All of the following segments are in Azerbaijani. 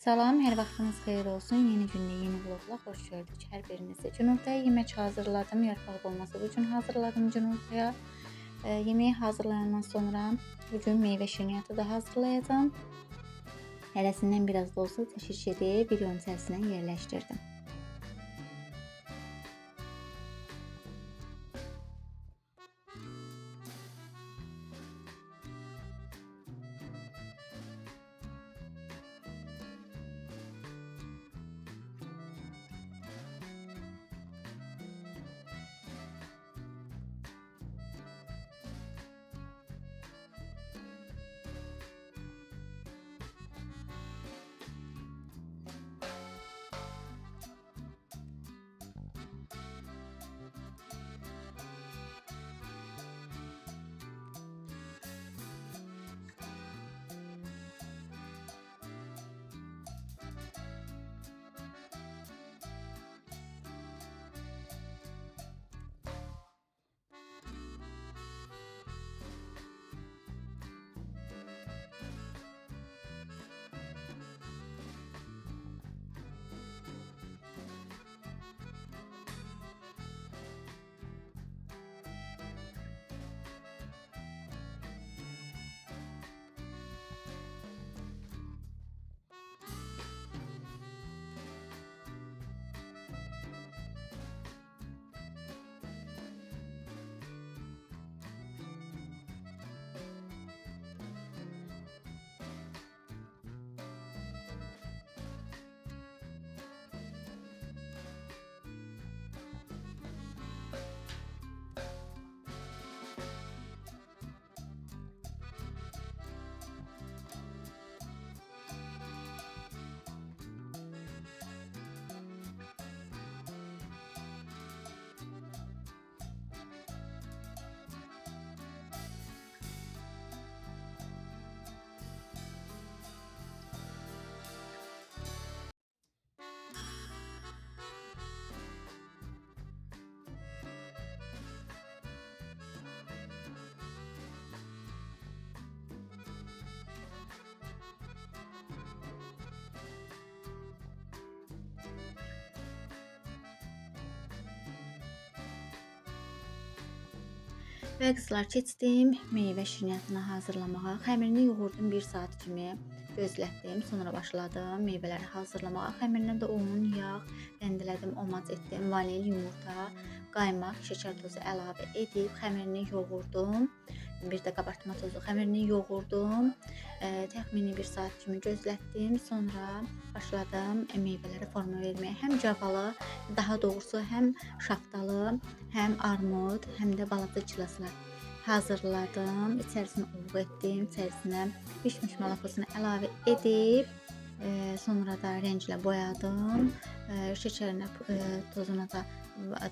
Salam, hər vaxtınız xeyir olsun. Yeni gündə, yeni vlogla xoş gördük hər birinizi. Günortaya yemək hazırladım. Yarpaq dolması bu gün hazırladım günortaya. Yeməyi hazırlayandan sonra bu gün meyvə şirniyyatı da hazırlayacağım. Hərəsindən biraz da olsa təşkil edib videonun içərisinə yerləşdirdim. Və qızlar keçdim meyvə şirniyyatını hazırlamağa. Xəmirini yoğurdum 1 saat kimi gözlətdim. Sonra başladım meyvələri hazırlamağa. Xəmirinə də un, yağ rəndələdim, omac etdim, vanil, yumurta, qaymaq, şəkər tozu əlavə edib xəmirini yoğurdum. Bir də qabartma tozu, xəmirini yoğurdum. Təxmini 1 saat kimi gözlətdim. Sonra başladım meyvələrə forma verməyə. Həm cavalı, daha doğrusu həm şaftalı, həm armud, həm də balaca kirazlar hazırladım. İçərisinə un etdim, içərisinə bişmiş molakosunu əlavə edib sonra da rənglə boyadım. Şəkərinə, tozuna da,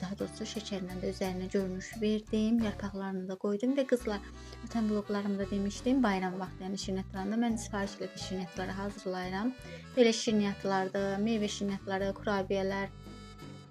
daha doğrusu şəkərinə də üzərinə görünüş verdim. Yarpaqlarını da qoydum və qızlar, ötən vloglarımda demişdim, bayram vaxtı, yəni şirniyyatlarında mən sifariş etdiyim şirniyyatları hazırlayıram. Belə şirniyyatlardır, meyvə şirniyyatları, kurabiyələr,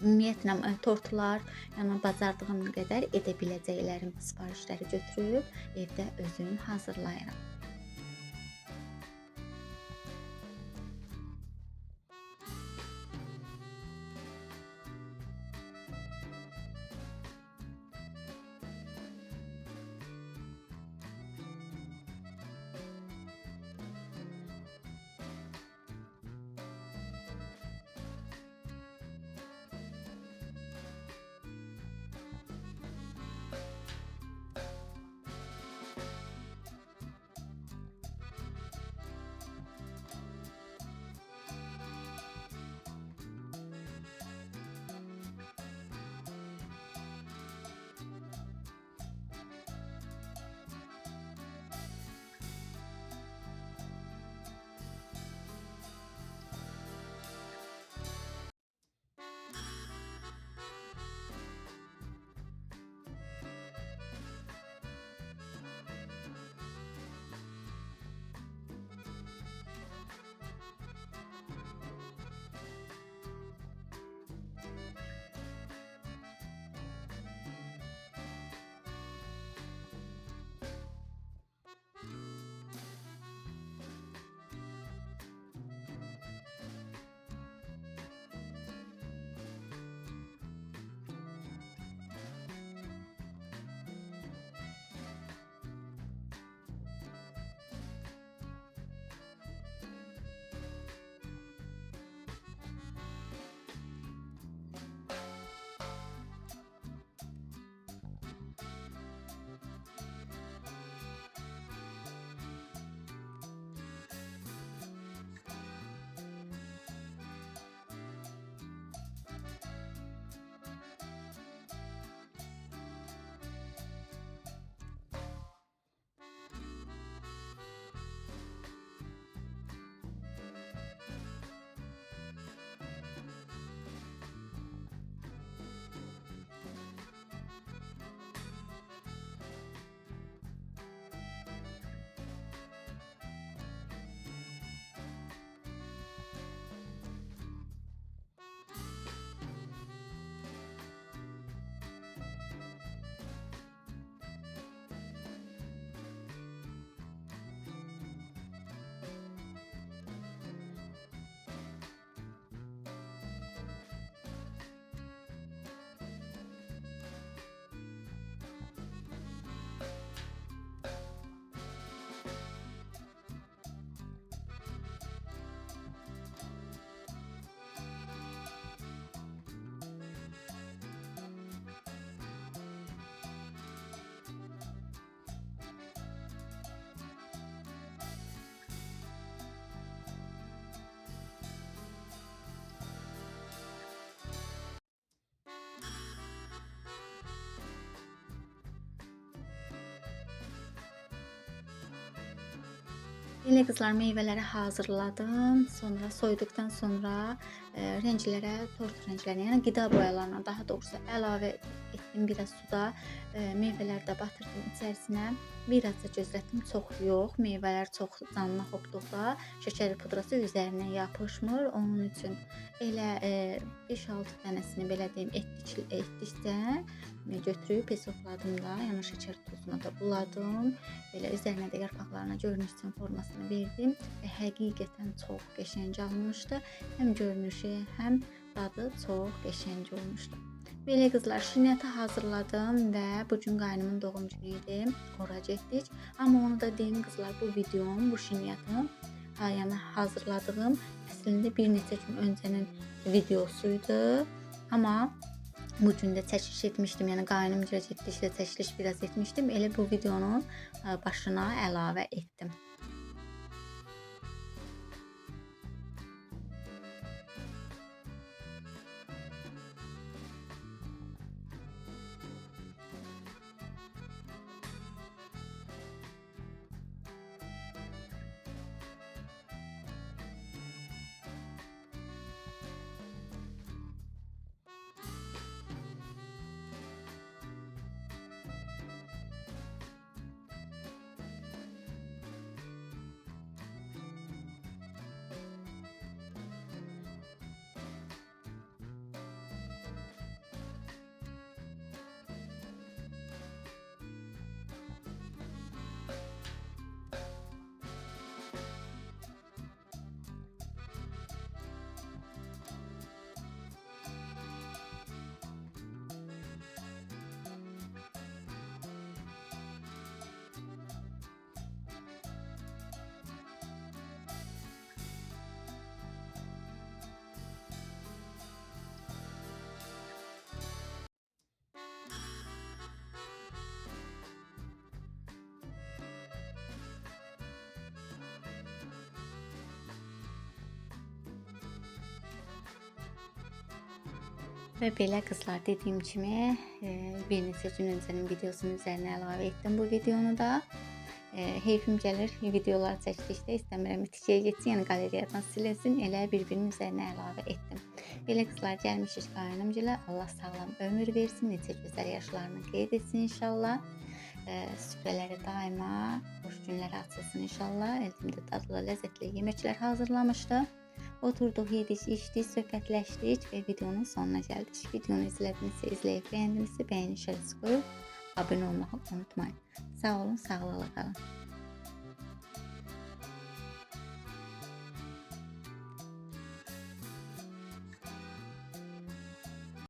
ümumiyyətlə tortlar, yəni bacardığım qədər edə biləcəklərim sifarişləri götürüb evdə özüm hazırlayıram. Belə qızlar, meyvələri hazırladım. Sonra soyuduqdan sonra renclərə, tort renclərinə, yəni qida boyalarına daha doğrusu əlavə etdim biraz suda. Meyvələri də batırdım içərisinə. Biraz da gözlətdim, çox yox. Meyvələr çox canına hopduqda şəkər pudrası üzərinə yapışmır. Onun üçün elə 5-6 dənəsini belə deyim etdikcə götürüb pesofladım da, yəni şəkər tozuna da buladım. Belə üzərinə də yarpaqlarına görünüşün formasını verdim və həqiqətən çox qəşəng alınmışdı. Həm görünüşü, həm dadı çox qəşəng olmuşdu. Belə qızlar, şirniyyatı hazırladım və bu gün qaynımın doğum günü idi. Ora getdik. Amma onu da deyim qızlar, bu videom, bu şirniyyatın yəni hazırladığım əslində bir neçə gün öncənin videosuydu. Amma bu gün də çəkiliş etmişdim, yəni qaynım getdikdə çəkiliş biraz etmişdim. Elə bu videonun başına əlavə etdim. Və belə qızlar, dediyim kimi bir neçə gün öncənin videosunun üzərinə əlavə etdim bu videonu da. Heyfim gəlir, videolar çəkdikdə istəmirəm itkiyə getsin, yəni qaleriyadan silinsin, elə bir-birinin üzərinə əlavə etdim. Belə qızlar, gəlmişik qaynımgilə. Allah sağlam ömür versin, necə gözəl yaşlarını qeyd etsin inşallah. Süfrələri daima xoş günlər açılsın inşallah. Elimdə dadlı, ləzzətli yeməklər hazırlamışdı. Oturduq, yedik, içdik, söhbətləşdik və videonun sonuna gəldik. Videonu izlədinizsə, izləyib bəyəndinizsə, bəyəni işarəsi qoyub abunə olmağı unutmayın. Sağ olun, sağlıqla qalın.